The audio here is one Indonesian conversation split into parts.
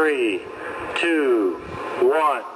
3, 2, 1.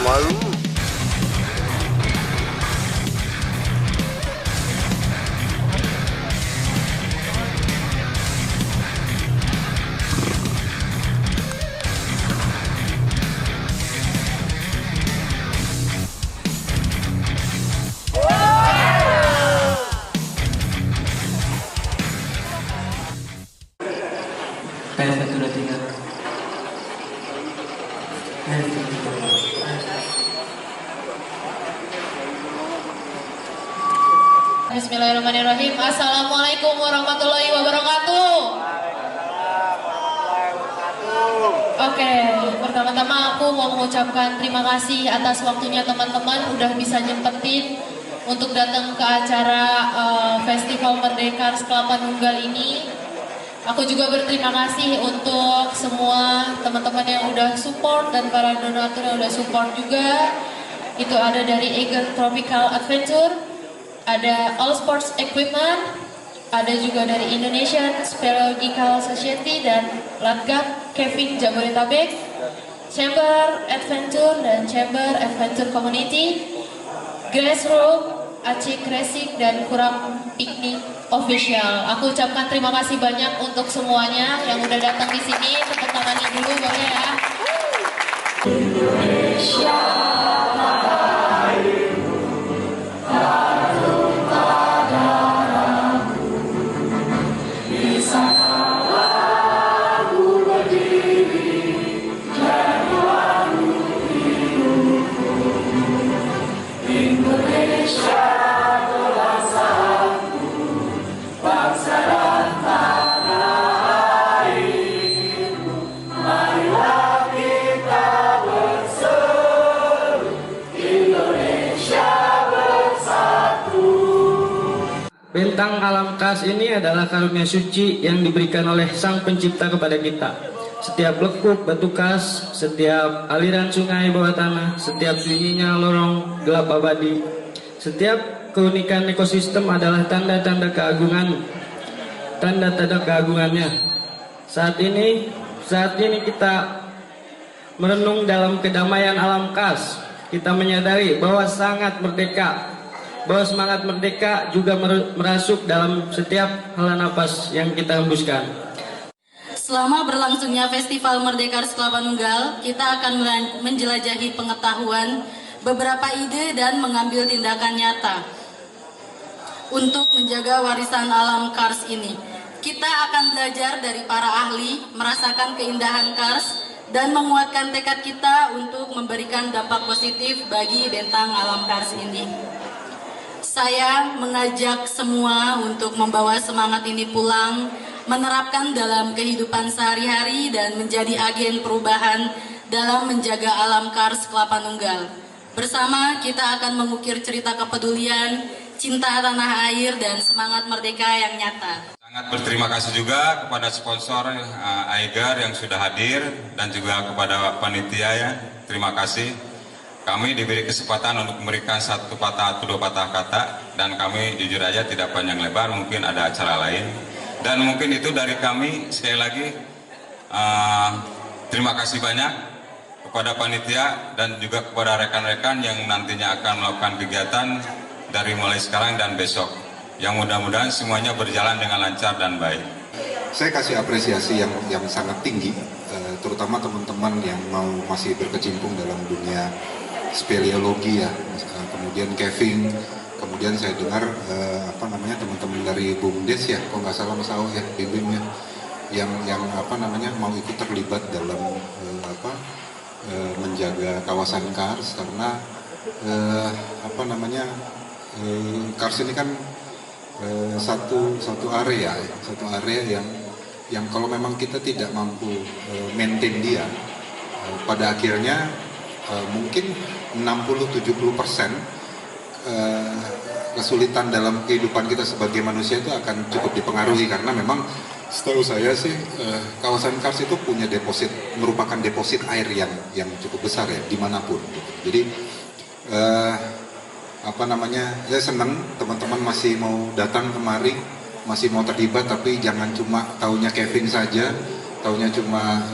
Malu. Kayak sudah tinggal. Bismillahirrahmanirrahim. Assalamualaikum warahmatullahi wabarakatuh. Oke, pertama-tama aku mau mengucapkan terima kasih atas waktunya teman-teman udah bisa nyempetin untuk datang ke acara Festival Merdeka Kelapa Nunggal ini. Aku juga berterima kasih untuk semua teman-teman yang udah support dan para donatur yang udah support juga. Itu ada dari Eagle Tropical Adventure, ada All Sports Equipment, ada juga dari Indonesian Speleological Society dan Latgab Kevin Jabodetabek, Chamber Adventure dan Chamber Adventure Community, Grassroots, Acik Racing dan Kurang Piknik Official. Aku ucapkan terima kasih banyak untuk semuanya yang udah datang di sini. Tepuk tangannya dulu boleh ya. Indonesia. Bentang alam kars ini adalah karunia suci yang diberikan oleh Sang Pencipta kepada kita. Setiap lekuk batu kars, setiap aliran sungai bawah tanah, setiap sunyinya lorong gelap abadi, setiap keunikan ekosistem adalah tanda-tanda keagungan, tanda-tanda keagungannya. Saat ini kita merenung dalam kedamaian alam kars. Kita menyadari bahwa sangat merdeka. Bahwa semangat merdeka juga merasuk dalam setiap hala nafas yang kita hembuskan. Selama berlangsungnya Festival Merdeka Kelapa Nunggal, kita akan menjelajahi pengetahuan, beberapa ide dan mengambil tindakan nyata untuk menjaga warisan alam kars ini. Kita akan belajar dari para ahli, merasakan keindahan kars, dan menguatkan tekad kita untuk memberikan dampak positif bagi bentang alam kars ini. Saya mengajak semua untuk membawa semangat ini pulang, menerapkan dalam kehidupan sehari-hari dan menjadi agen perubahan dalam menjaga alam kars Kelapa Nunggal. Bersama kita akan mengukir cerita kepedulian, cinta tanah air dan semangat merdeka yang nyata. Sangat berterima kasih juga kepada sponsor Aigar yang sudah hadir dan juga kepada panitia ya. Terima kasih. kami diberi kesempatan untuk memberikan satu patah atau dua patah kata, dan kami jujur aja tidak panjang lebar, mungkin ada acara lain. Dan mungkin itu dari kami. Sekali lagi terima kasih banyak kepada panitia dan juga kepada rekan-rekan yang nantinya akan melakukan kegiatan dari mulai sekarang dan besok. Yang mudah-mudahan semuanya berjalan dengan lancar dan baik. Saya kasih apresiasi yang sangat tinggi, terutama teman-teman yang masih berkecimpung dalam dunia speleologi ya. Kemudian Kevin, kemudian saya dengar teman-teman dari BUMDes ya, kalau nggak salah Mas Aoh ya, BIM ya, yang mau ikut terlibat dalam menjaga kawasan Kars, karena Kars ini kan satu area yang kalau memang kita tidak mampu maintain dia, pada akhirnya mungkin 60-70% kesulitan dalam kehidupan kita sebagai manusia itu akan cukup dipengaruhi, karena memang setahu saya sih kawasan Kars itu merupakan deposit air yang cukup besar ya dimanapun. Jadi saya senang teman-teman masih mau datang kemari, masih mau terlibat, tapi jangan cuma taunya Kevin saja, taunya cuma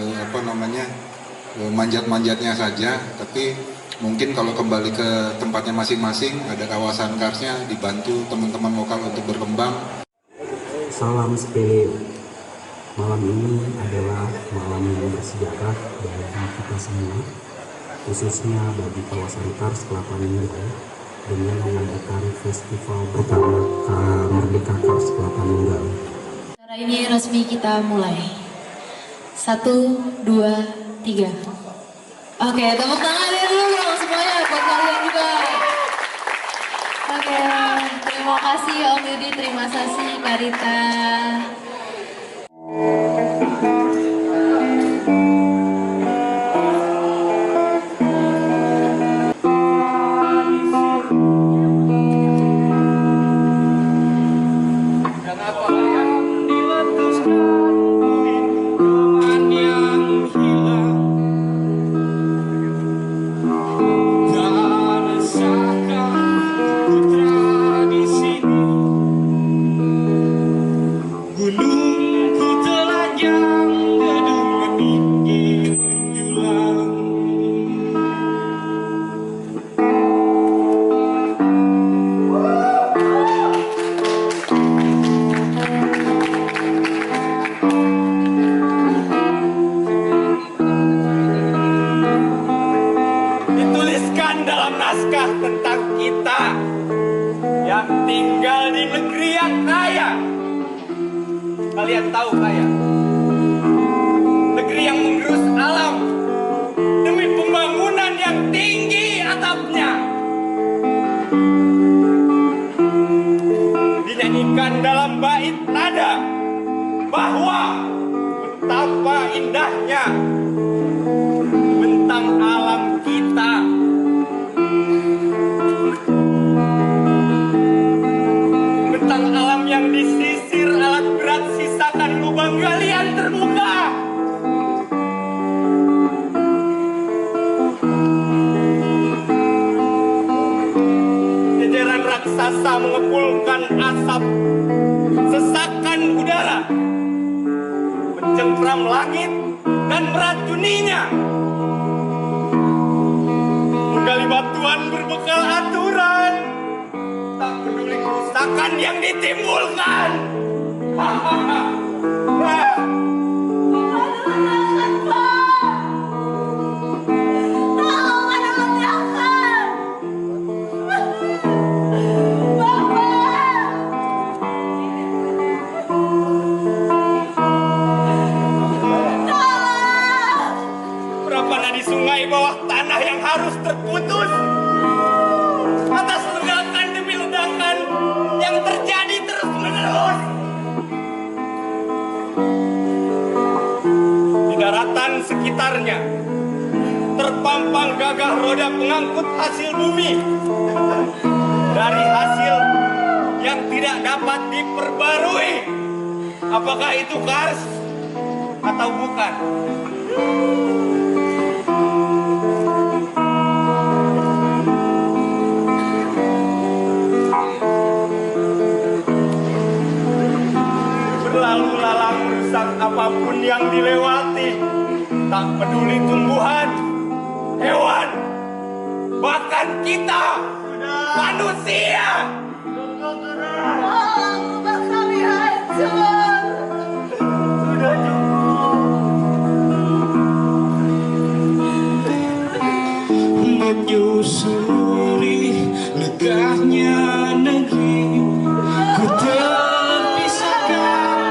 manjat-manjatnya saja, tapi mungkin kalau kembali ke tempatnya masing-masing, ada kawasan Karsnya, dibantu teman-teman lokal untuk berkembang. Salam sepele. Malam ini adalah malam yang bersejarah bagi kita semua, khususnya bagi kawasan Kars Kelapa Nunggal, dengan mengadakan festival pertama Merdeka Kars Kelapa Nunggal. Acara ini resmi kita mulai. 1, 2, 3. Oke, tepuk tangan dulu semuanya buat kalian juga. Oke, terima kasih Om Yudi, terima kasih Karita. Tentang kita yang tinggal di negeri yang kaya. Kalian tahu kaya? Negeri yang menggerus alam demi pembangunan yang tinggi atapnya. Dinyanyikan dalam bait nada bahwa betapa indahnya bentang alam kita. Bentang alam yang disisir alat berat sisakan lubang galian terbuka. Jajaran raksasa mengepulkan asap, sesakan udara, mencengkram langit dan meracuninya. Menggali batuan berbekal aturan, tak peduli kerusakan yang ditimbulkan. Berapa nadi sungai bawah tanah yang harus terputus atas ledakan demi ledakan yang terjadi terus-menerus. Di daratan sekitarnya terpampang gagah roda pengangkut hasil bumi, dari hasil yang tidak dapat diperbarui. Apakah itu Kars atau bukan? lalu lalang rusak apapun yang dilewati. Tak peduli tumbuhan, hewan, bahkan kita manusia. Kami hancur. Sudah menyusuri legahnya negeri, ku terpisahkan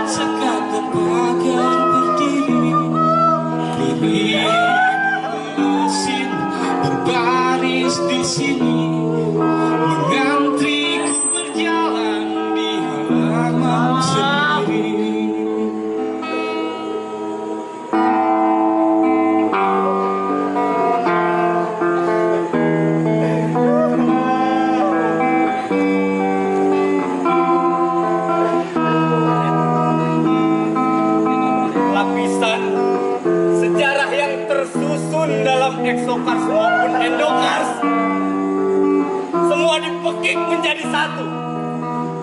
sekat terbakar berdiri. Pilih mesin berbaris di sini, mengantri ku berjalan di halaman sendiri. lapisan sejarah yang tersusun dalam exokars maupun endokars, semua dipekik menjadi satu.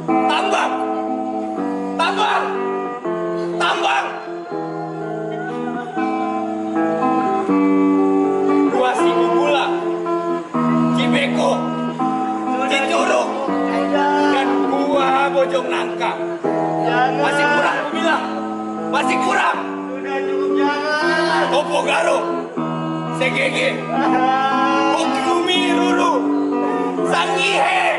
Tambang, tambang, tambang. Gua Sigugula, Cibeko, Cicurug, dan gua Bojong Nangka. Masih kurang, aku bilang. Masih kurang. Opo Garo, Segege, Bukumi Ruru, Sangihe.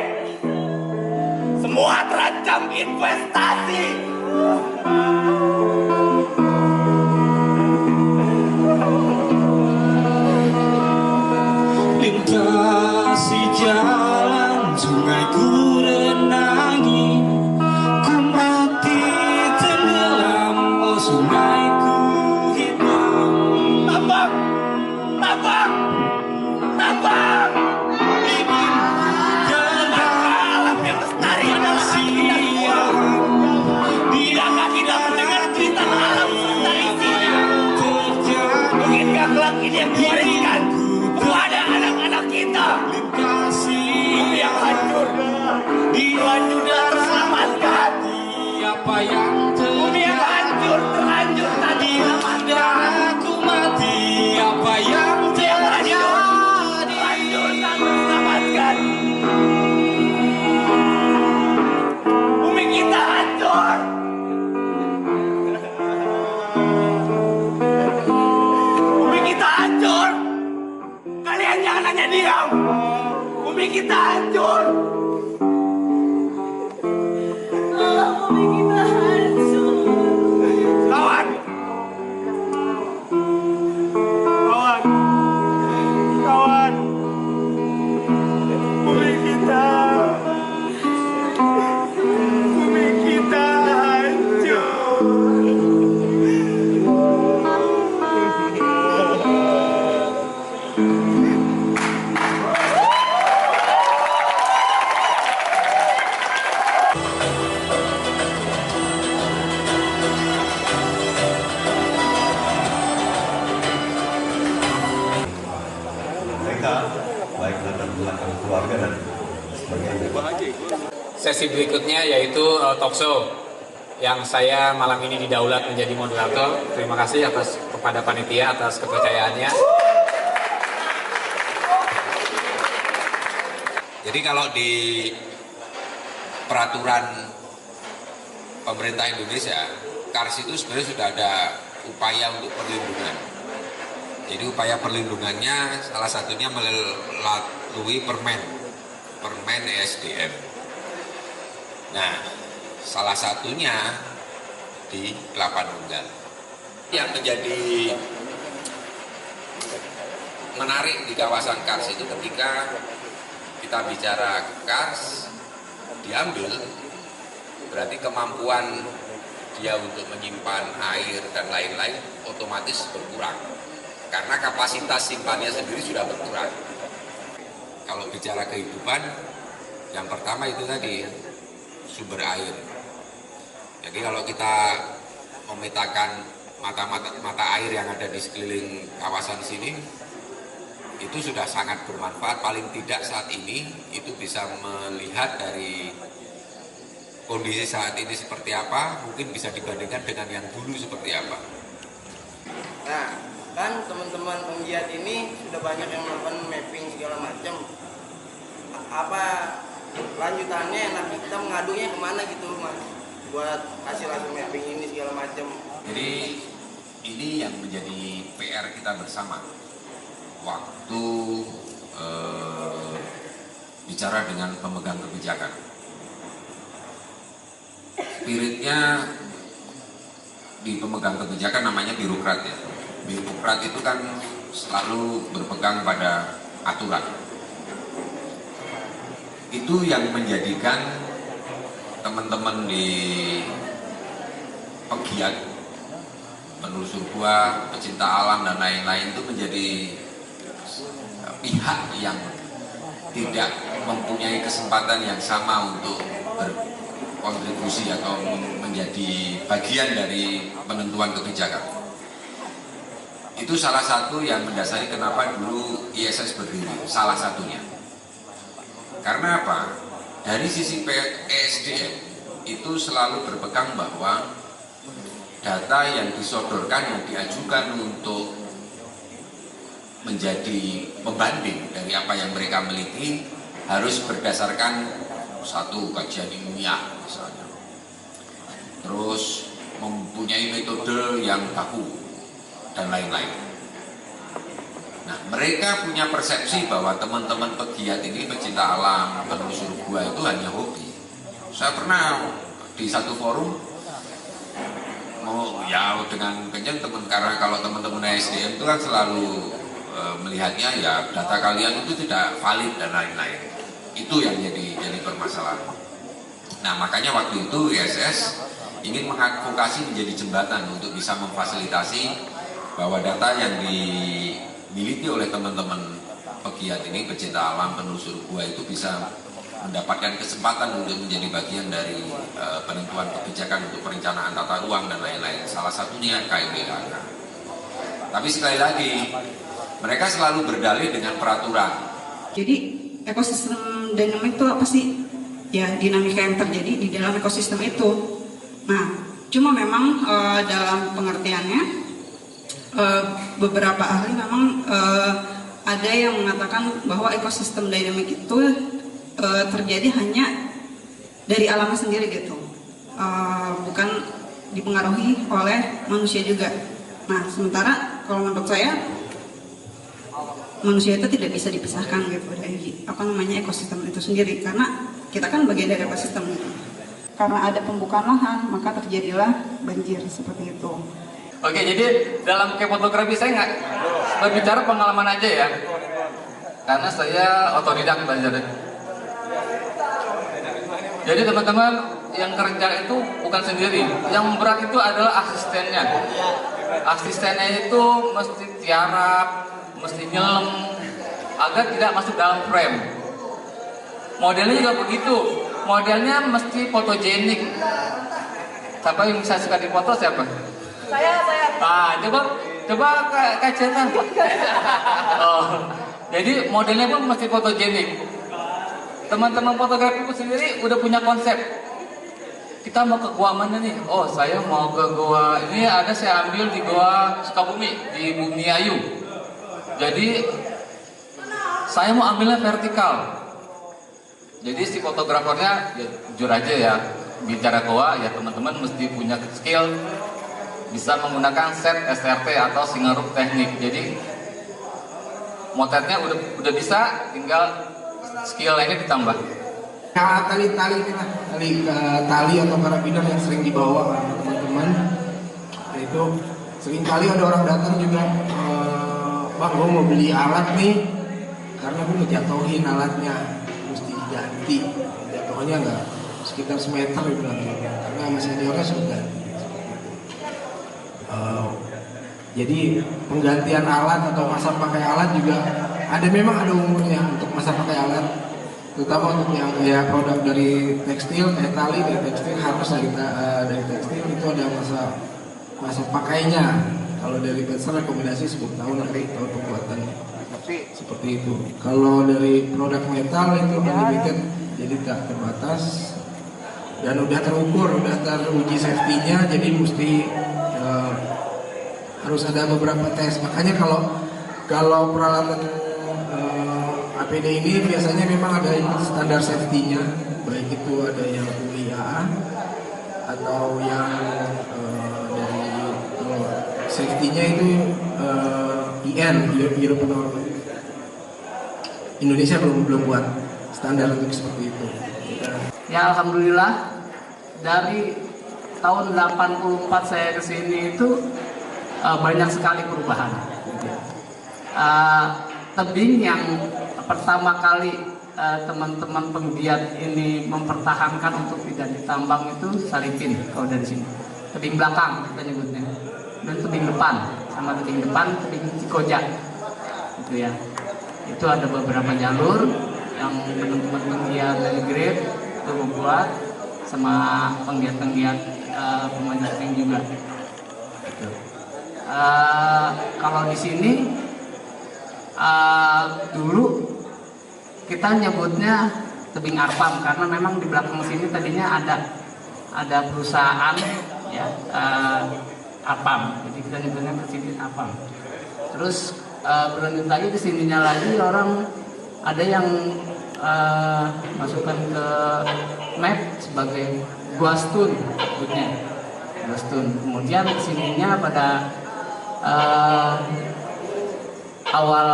Semua terancam investasi. Lintasi jalan sungai ku renangi, ku mati tenggelam, oh sungai ku hitam. Tambang, tambang, tambang. Ini Alam yang lestari adalah hak kita semua. Tidakkah kita mendengar cerita alam serta isinya? Mungkinkah kelak ini yang diwariskan kepada anak-anak kita? Bumi yang hancur, dihancur dan terselamatkan. apa yang Bumi yang hancur, terlanjur tak diselamatkan. aku mati, apa yang Bumi yang hancur, terlanjur tak diselamatkan. Bumi kita hancur. Bumi kita hancur. Kalian jangan hanya diam. Bumi kita hancur. Bumi kita hancur. Kawan. Kawan. Kawan. Bumi kita. Bumi kita hancur. mereka, baik latar belakang keluarga dan sebagainya. Sesi berikutnya yaitu talk show yang saya malam ini didaulat menjadi moderator. Terima kasih atas kepada panitia atas kepercayaannya. Jadi kalau di peraturan pemerintah Indonesia, KARS itu sebenarnya sudah ada upaya untuk perlindungan. Jadi upaya perlindungannya salah satunya melalui Permen ESDM. Nah, salah satunya di Kelapa Nunggal. Yang menjadi menarik di kawasan KARS itu ketika kita bicara KARS diambil, berarti kemampuan dia untuk menyimpan air dan lain-lain otomatis berkurang. Karena kapasitas simpannya sendiri sudah berkurang. Kalau bicara kehidupan, yang pertama itu tadi, sumber air. Jadi kalau kita memetakan mata air yang ada di sekeliling kawasan sini, itu sudah sangat bermanfaat. Paling tidak saat ini itu bisa melihat dari kondisi saat ini seperti apa, mungkin bisa dibandingkan dengan yang dulu seperti apa. Nah, kan teman-teman penggiat ini sudah banyak yang melakukan mapping segala macam. Apa lanjutannya enaknya kita mengadunya kemana gitu Mas, buat hasil mapping ini segala macam. Jadi ini yang menjadi PR kita bersama waktu bicara dengan pemegang kebijakan. Spiritnya di pemegang kebijakan namanya birokrat ya. Birokrat itu kan selalu berpegang pada aturan. Itu yang menjadikan teman-teman di pegiat, penelusur gua, pecinta alam dan lain-lain itu menjadi pihak yang tidak mempunyai kesempatan yang sama untuk berkontribusi atau menjadi bagian dari penentuan kebijakan. Itu salah satu yang mendasari kenapa dulu ISS berdiri, salah satunya. Karena apa? Dari sisi ESDM itu selalu berpegang bahwa data yang disodorkan, yang diajukan untuk menjadi pembanding dari apa yang mereka miliki harus berdasarkan satu kajian ilmiah misalnya, terus mempunyai metode yang baku dan lain-lain. Nah, mereka punya persepsi bahwa teman-teman pegiat ini, pecinta alam, penelusur gua itu hanya hobi. Saya pernah di satu forum ya dengan kencang karena kalau teman-teman SDM itu kan selalu melihatnya ya data kalian itu tidak valid dan lain-lain. Itu yang jadi permasalahan. Nah, makanya waktu itu ISS ingin mengadvokasi menjadi jembatan untuk bisa memfasilitasi bahwa data yang dimiliki oleh teman-teman pegiat ini, pecinta alam, penelusur gua itu bisa mendapatkan kesempatan untuk menjadi bagian dari penentuan kebijakan untuk perencanaan tata ruang dan lain-lain. Salah satunya KMBHK. Tapi sekali lagi, mereka selalu berdalih dengan peraturan. Jadi ekosistem dinamik itu apa sih? Ya, dinamika yang terjadi di dalam ekosistem itu. Nah, cuma memang dalam pengertiannya beberapa ahli memang ada yang mengatakan bahwa ekosistem dinamik itu terjadi hanya dari alamnya sendiri gitu, bukan dipengaruhi oleh manusia juga. Nah, sementara kalau menurut saya manusia itu tidak bisa dipisahkan gitu dari ekosistem itu sendiri, karena kita kan bagian dari ekosistem gitu. Karena ada pembukaan lahan, maka terjadilah banjir seperti itu. Oke, jadi dalam fotografi saya nggak berbicara pengalaman aja ya, karena saya otodidak belajar. Jadi teman-teman yang kerja itu bukan sendiri, yang berat itu adalah asistennya. Asistennya itu mesti tiarap, mesti nyelam agar tidak masuk dalam frame. Modelnya juga begitu, modelnya mesti fotogenik. Siapa yang bisa suka dipoto siapa? Saya. Coba kacetan. Oh, jadi modelnya pun mesti fotogenik. Teman-teman fotografi itu sendiri udah punya konsep. Kita mau ke gua mana nih? Oh, saya mau ke gua ini, ada saya ambil di gua Sukabumi, di Bumi Ayu. Jadi saya mau ambilnya vertikal. Jadi si fotografernya ya, jujur aja ya, bicara goa ya teman-teman mesti punya skill bisa menggunakan set SRT atau singerup teknik. Jadi motretnya udah bisa, tinggal skill lainnya ditambah. Tali atau karabiner yang sering dibawa teman-teman, itu sering kali ada orang datang juga, bang gue mau beli alat nih, karena gue ngejatuhin alatnya, mesti diganti, jatuhnya nggak sekitar semeter bilang, karena sama seniornya sudah. Jadi penggantian alat atau masa pakai alat juga memang ada umurnya untuk masa pakai alat, terutama untuk yang kayak produk dari tekstil, kayak tali dari tekstil harus dari tekstil itu ada masa pakainya. Kalau dari besar rekomendasi 10 tahun dari tahun pembuatan seperti itu. Kalau dari produk metal itu unlimited, jadi tak terbatas. dan udah terukur, udah teruji safety-nya, jadi mesti harus ada beberapa tes. Makanya kalau peralatan APD ini biasanya memang ada standar safety-nya, baik itu ada yang UIA atau yang dari safety-nya itu IN, European Norm. Indonesia belum buat standar untuk seperti itu. Ya alhamdulillah dari tahun 84 saya ke sini itu banyak sekali perubahan. Tebing yang pertama kali teman-teman penggiat ini mempertahankan untuk tidak ditambang itu Saripin kalau dari sini. Tebing belakang kita nyebutnya. Dan tebing depan, sama tebing depan, tebing Cikoja. Gitu ya. Itu ada beberapa jalur yang teman-teman penggiat dari Grade itu membuat, sama penggiat-penggiat pemanjat tebing juga. Gitu. Kalau di sini dulu kita nyebutnya tebing Arpam karena memang di belakang sini tadinya ada perusahaan ya Arpam, jadi kita nyebutnya ke sini Arpam. Terus berlanjut lagi ke sininya lagi orang ada yang masukkan ke map sebagai Guastun sebutnya. Guastun. Kemudian kesininya pada awal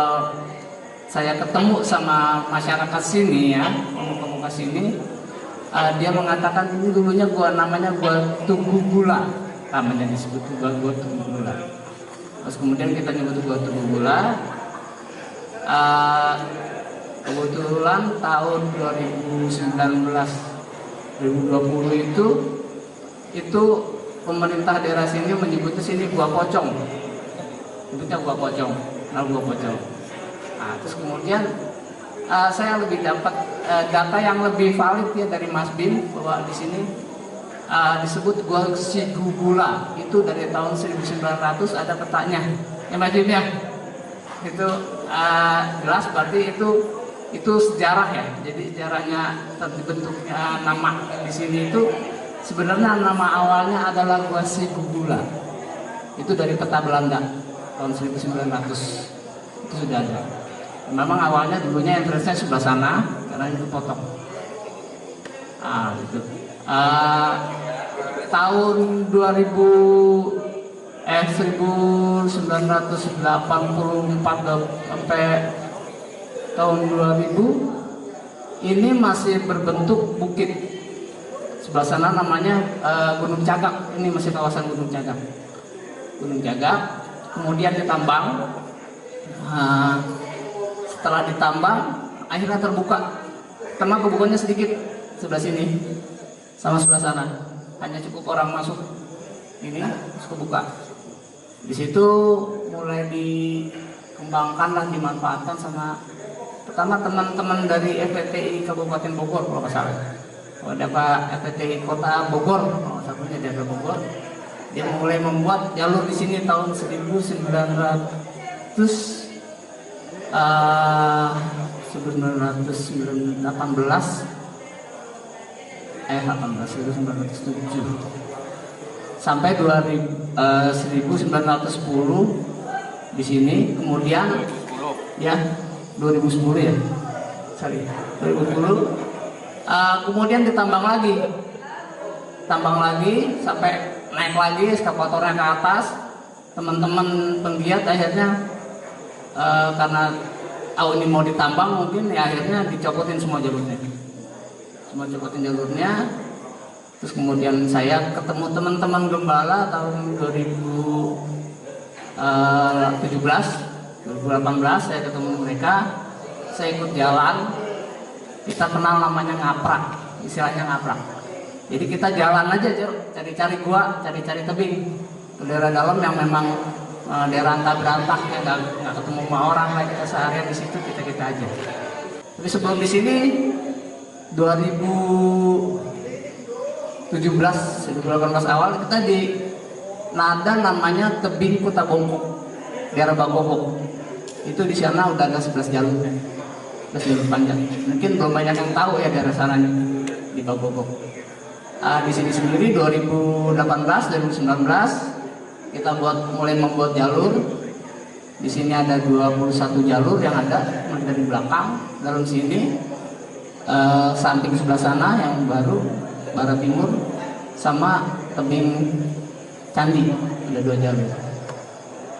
saya ketemu sama masyarakat sini ya, pemuka-pemuka sini, dia mengatakan ini dulunya gua namanya Gua Tugu Gula, namanya disebut Gua Tugu Gula. Terus kemudian kita nyebut Gua Tugu Gula. Kebetulan tahun 2019-2020 itu pemerintah daerah sini menyebutnya sini Gua Pocong, sebutnya Gua Pocong, Gua Pocong. Nah, terus kemudian saya lebih dapat data yang lebih valid ya dari Mas Bim bahwa di sini disebut Gua Sigugula itu dari tahun 1900 ada petanya ya Mas Bim ya. Itu jelas berarti itu sejarah ya. Jadi sejarahnya terbentuknya nama di sini itu sebenarnya nama awalnya adalah Gua Sigugula. Itu dari peta Belanda tahun 1900 itu sudah ada. Memang awalnya dulunya entrance-nya sebelah sana karena itu potong. Gitu. Tahun 1984 sampai tahun 2000 ini masih berbentuk bukit. Sebelah sana namanya Gunung Cagak. Ini masih kawasan Gunung Cagak. Gunung Cagak. Kemudian ditambang. Setelah ditambang, akhirnya terbuka. Karena kebukanya sedikit sebelah sini sama sebelah sana. Hanya cukup orang masuk ini terus kebuka. Di situ mulai dikembangkan dan dimanfaatkan sama pertama teman-teman dari FPTI Kabupaten Bogor kalau nggak salah. Ada Pak FPTI Kota Bogor, kalau nggak salah dia dari Bogor. Dia mulai membuat jalur di sini tahun 1918 sampai 1910 di sini, kemudian ya 2010 ya, sorry 2010 kemudian ditambang lagi sampai naik lagi eskavatornya ke atas. Teman-teman penggiat akhirnya karena ini mau ditambang mungkin ya akhirnya dicopotin semua jalurnya. Terus kemudian saya ketemu teman-teman gembala tahun 2018 saya ketemu mereka, saya ikut jalan, kita kenal namanya ngaprak, istilahnya ngaprak. Jadi kita jalan aja cari-cari gua, cari-cari tebing ke daerah dalam yang memang daerah antah berantah yang nggak ketemu sama orang lah, kita seharian di situ kita aja. Tapi sebelum di sini 2018 awal kita di nada namanya tebing Kota Bongkok, daerah Bagobok. Itu di sana udah ada 11 jalur panjang. Mungkin belum banyak yang tahu ya daerah sana di Bagobok. Di sini sendiri 2018-2019 kita mulai membuat jalur. Di sini ada 21 jalur yang ada dari belakang, dalam sini, samping sebelah sana yang baru barat timur, sama tebing candi ada 2 jalur.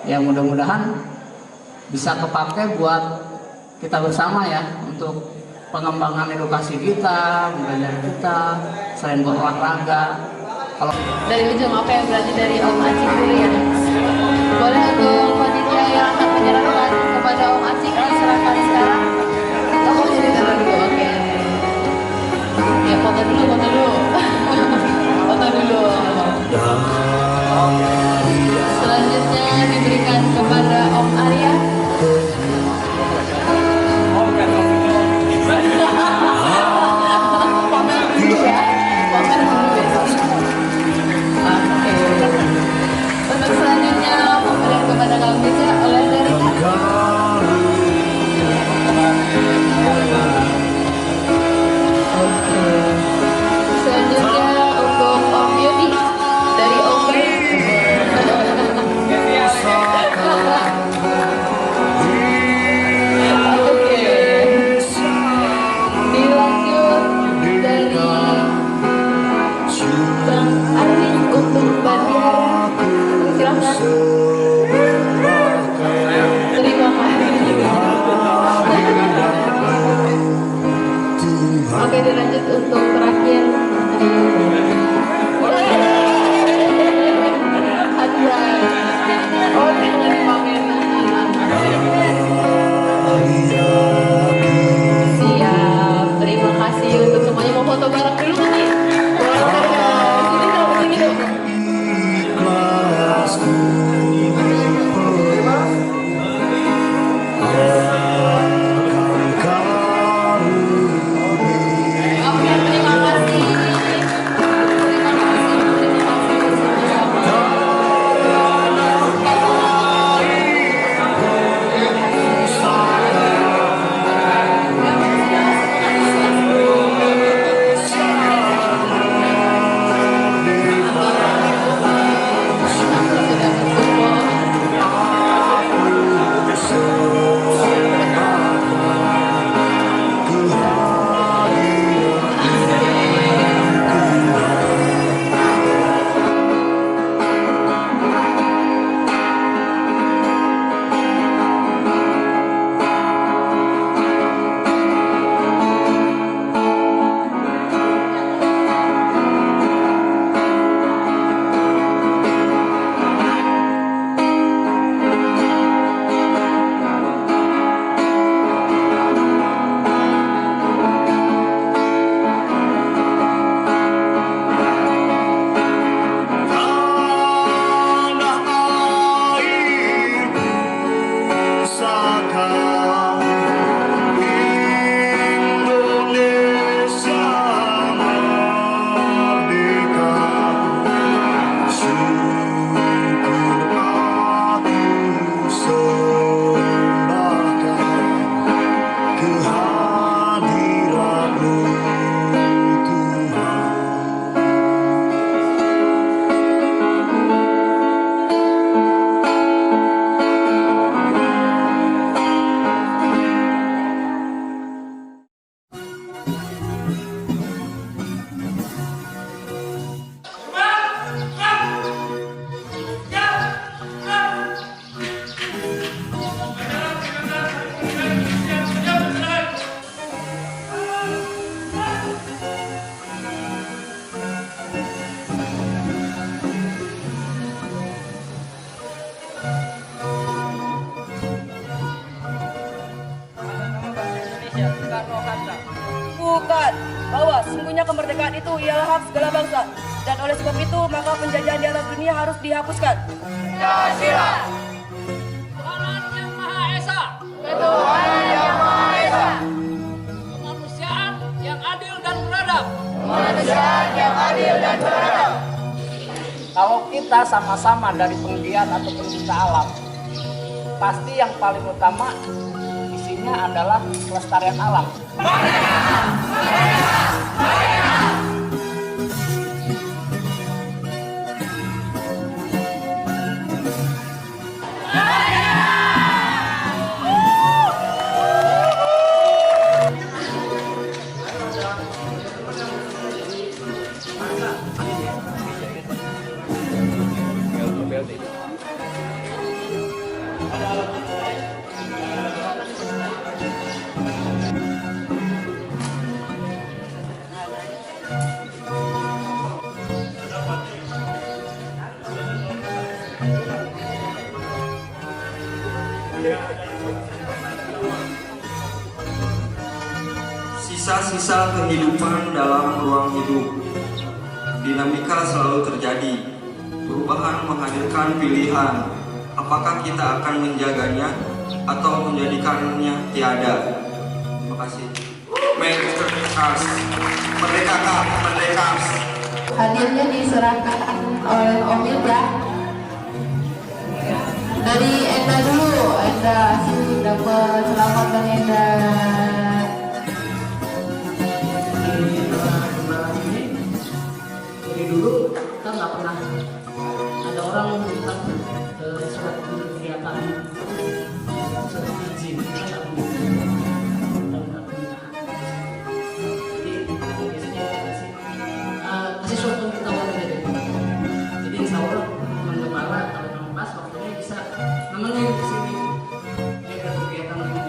Yang mudah-mudahan bisa kepakai buat kita bersama ya untuk pengembangan edukasi kita, belajar kita, selain buat olahraga. Kalau dari ujung apa yang berarti dari Om Acing dulu ya. Boleh untuk panitia yang akan menyerahkan kepada Om Acing diserahkan sekarang. Oh, jadi dulu, oke. Ya foto dulu, foto dulu. Foto dulu. Selanjutnya diberikan kepada Om Arya. Pamer dulu ya. Pamer dulu besok. Untuk selanjutnya pemberian kepada Kang Beca oleh Derika. Selanjutnya untuk Om Yudi dari Om Bey. Oke. Dilanjut dari Bang Ardi untuk Bandiara. Silahkan. Terima kasih. Oke, dilanjut untuk terakhir. Oh, jangan dipamerin. Siap. Terima kasih untuk semuanya. Mau foto bareng dulu kan nih? Sini dong, sini dong. Bukan, bahwa sungguhnya kemerdekaan itu ialah hak segala bangsa, dan oleh sebab itu maka penjajahan di atas dunia harus dihapuskan. Pancasila. Tuhan yang Maha Esa. Tuhan yang Maha Esa. Kemanusiaan yang adil dan beradab. Kemanusiaan yang adil dan beradab. Kalau kita sama-sama dari penggiat atau pencinta alam, pasti yang paling utama isinya adalah kelestarian alam. Sisa-sisa kehidupan dalam ruang hidup. Dinamika selalu terjadi. Perubahan menghadirkan pilihan. Apakah kita akan menjaganya atau menjadikannya tiada? Terima kasih. Merdeka, merdeka. Hadiahnya diserahkan oleh Om Ilda. Dari Enda dulu, Enda dapat selamat Bang Enda. Dari dulu kita nggak pernah ada orang minta suatu kegiatan seperti izin, kita nggak punya. Jadi biasanya kita kasih suatu tawaran dari. Jadi insya Allah teman kepala kalau pas waktunya bisa nemenin di sini. Ada kegiatan aman.